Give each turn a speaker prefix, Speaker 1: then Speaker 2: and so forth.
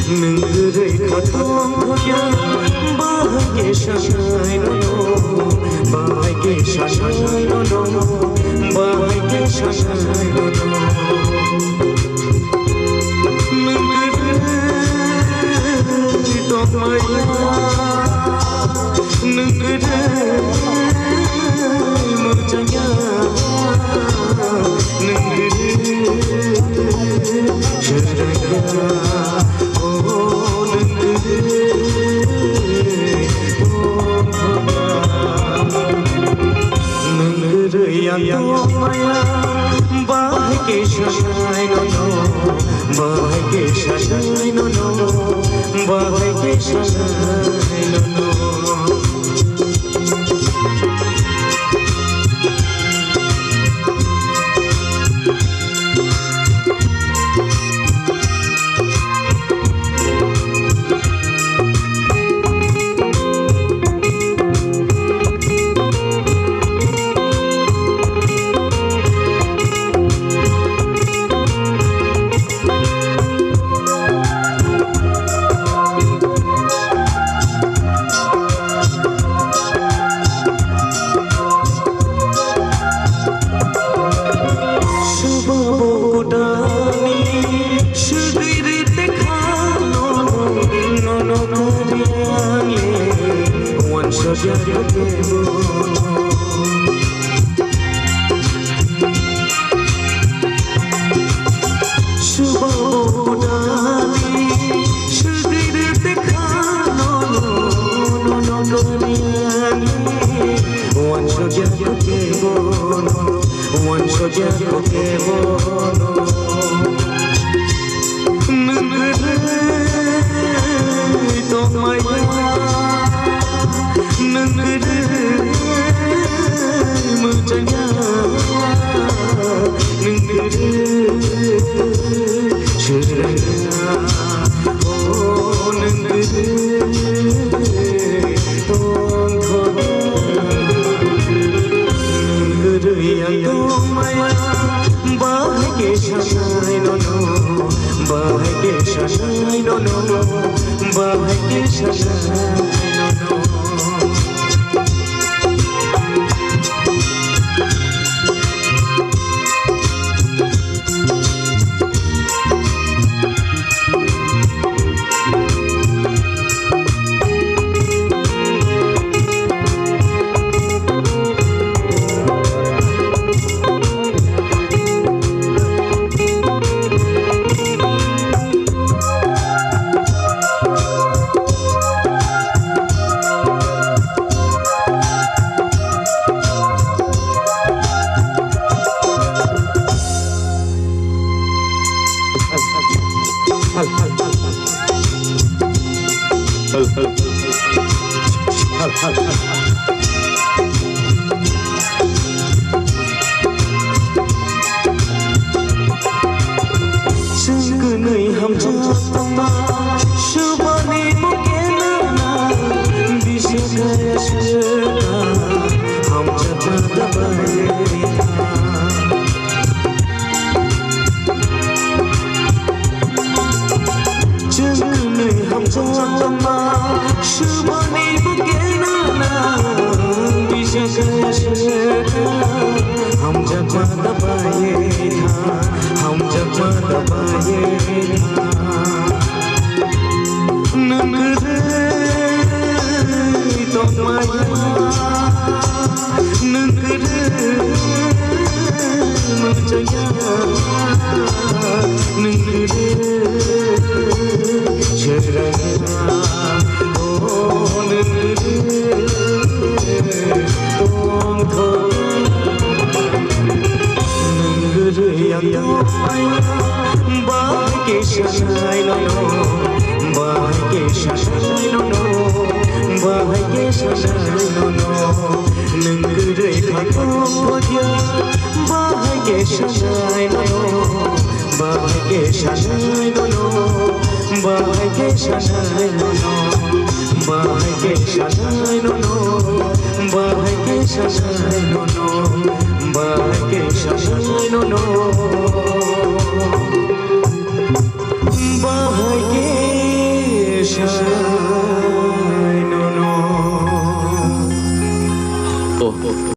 Speaker 1: नोंगोरै खाथ'या बाहागे सानाय ननो बाहागे सानाय ननो बाहागे सानाय ननो नोंगोरै दमाया नोंगोरै मोजाङा नोंगोरै सोराङा बाहागे सानाय ननो बाहागे सानाय ननो बाहागे सानाय ननो बाहागे सानाय ननो बाहागे सानाय ननो बाहागे सानाय ननो जोंगोनै हामजाथमा सुबानि मकेना बिसोरगाया सोना हामजाथा दाबायना जोंगोनै हामजाथमा सुबानि मकेना बिसोरगाया सोना हामजाथा दाबायना हामजाथा दाबायना नोंगोरै दमाया नोंगोरै मोजाङा नोंगोरै सोराङा नोंगोरै बाहागे सानाय ननो बाहागे सानाय ननो बाहागे सानाय ननो नोंगोरै खाथ'या बाहागे सानाय ननो बाहागे सानाय ननो बाहागे सानाय ननो बाहागे सानाय ननो बाहागे सानाय ननो बाहागे सानाय ननो बाहागे शाय नो नो